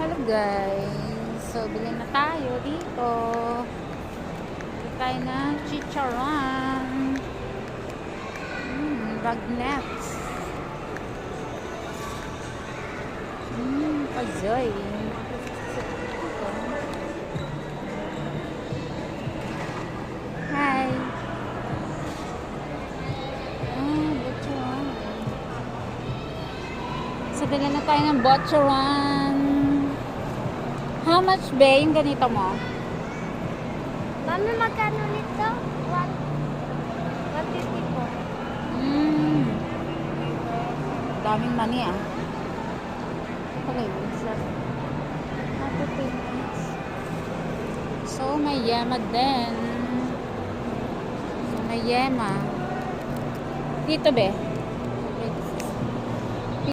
Hello guys, so bilhin na tayo dito. Bili tayo ng chicharon, bagnet, pazoy. Hi. Butcheron. So bilhin na tayo ng butcheron. How much ba yung ganito mo? Mami, magkano nito? 150 po. Daming money ah. Okay, sir. Happy payments. So, may yema din. So, may yema. Dito be.